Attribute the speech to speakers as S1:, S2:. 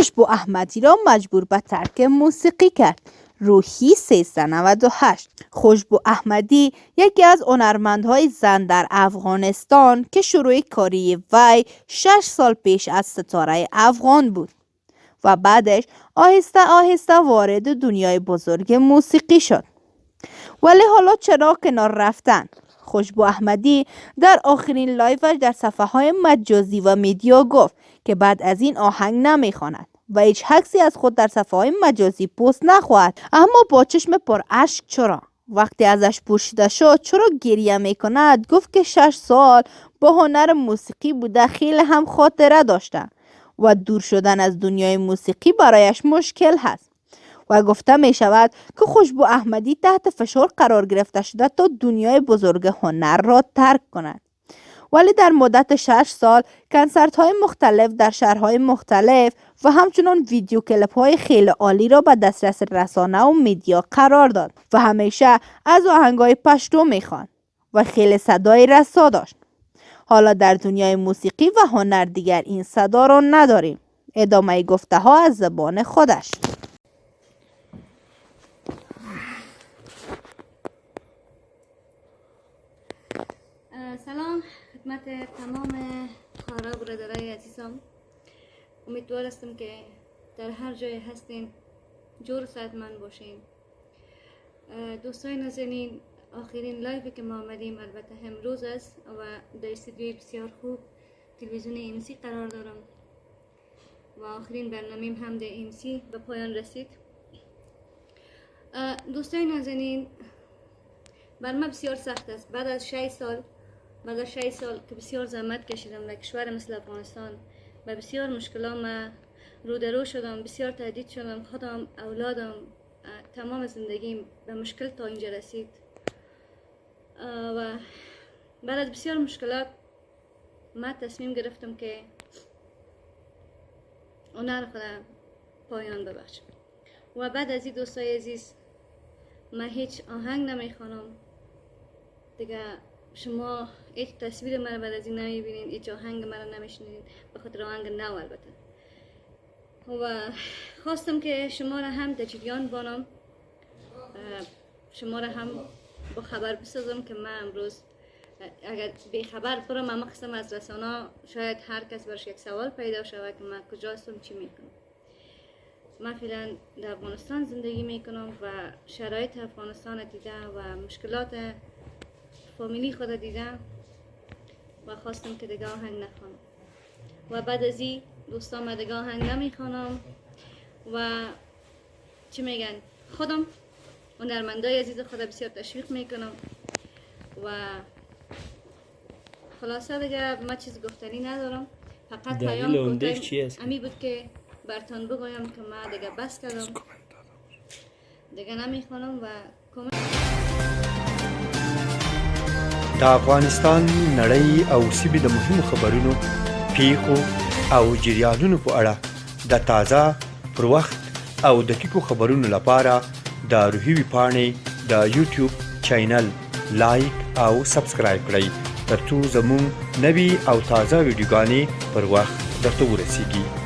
S1: خوشبو احمدی را مجبور به ترک موسیقی کرد. روحی 398. خوشبو احمدی یکی از هنرمندهای زن در افغانستان که شروع کاری وی 6 سال پیش از ستاره افغان بود و بعدش آهسته آهسته وارد دنیای بزرگ موسیقی شد. ولی حالا چرا کنار رفتن؟ خوشبو احمدی در آخرین لایوش در صفحه های مجازی و میدیا گفت که بعد از این آهنگ نمیخواند و هیچ عکسی از خود در صفحه های مجازی پست نخواهد. اما با چشم پر اشک چرا؟ وقتی ازش پرسیده شد چرا گریه میکند گفت که 6 سال با هنر موسیقی بوده، خیلی هم خاطره داشته و دور شدن از دنیای موسیقی برایش مشکل هست و گفته می شود که خوشبو احمدی تحت فشار قرار گرفته شده تا دنیای بزرگ هنر را ترک کند. ولی در مدت 6 سال کنسرت های مختلف در شهرهای مختلف و همچنان ویدیو کلیپ های خیلی عالی را به دسترس رسانه و میدیا قرار داد و همیشه از آهنگای پشتو میخواند و خیلی صدای رسا داشت. حالا در دنیای موسیقی و هنر دیگر این صدا را نداریم. ادامه گفته ها از زبان خودش.
S2: سلام خدمت تمام خواهرها و برادرای عزیزم. امیدوار هستم که در هر جای هستین جور صحتمند باشین. دوستای نازنین، آخرین لایوی که ما آمدیم البته امروز است و در استودیوی بسیار خوب تلویزیون امسی قرار دارم و آخرین برنامه‌ام هم در امسی به پایان رسید. دوستای نازنین، بر من بسیار سخت است بعد از 6 سال که بسیار زحمت کشیدم در کشور مثل افغانستان و بسیار مشکلات ما رو در رو شدم، بسیار تهدید شدم، خودم، اولادم، تمام زندگیم به مشکل تا اینجا رسید و بعد از بسیار مشکلات ما تصمیم گرفتم که هنر خودم پایان ببخشم و بعد از این دوستای عزیز من هیچ آهنگ نمیخوانم دیگه. شما هیچ تصویر مرا بعد از این نمیبینید، هیچ آهنگ مرا نمیشنیدید به خاطر آهنگ نو البته. و خواستم که شما را هم در جریان بانم، شما را هم با خبر بسازم که من امروز اگر بی خبر برم اما قسم از رسانه شاید هر کس برش یک سوال پیدا شود که من کجا هستم، چی میکنم. من فعلا در افغانستان زندگی میکنم و شرایط افغانستان دیده و مشکلات فامیلی خود دیدم و خواستم که دیگه آهنگ نخوانم و بعد از این دوستان من دیگه آهنگ نمیخوانم و چی میگن خودم هنرمندای عزیز خود بسیار تشویق میکنم و خلاصه دیگه من چیز گفتنی ندارم. فقط پیام کوتاهی امی بود که برتون بگویم که من دیگه بس کردم، دیگه نمیخوانم و
S3: د افغانستان نړۍ او سیمې د مهمو خبرونو، پیښو او جریانونو په اړه د تازه، پر وخت او دقیقو خبرونو لپاره د روحي ویبپاڼې د یوټیوب چینل لایک او سبسکرایب کړئ ترڅو زموږ نوي او تازه ویډیوګانې پر وخت درته ورسیږي.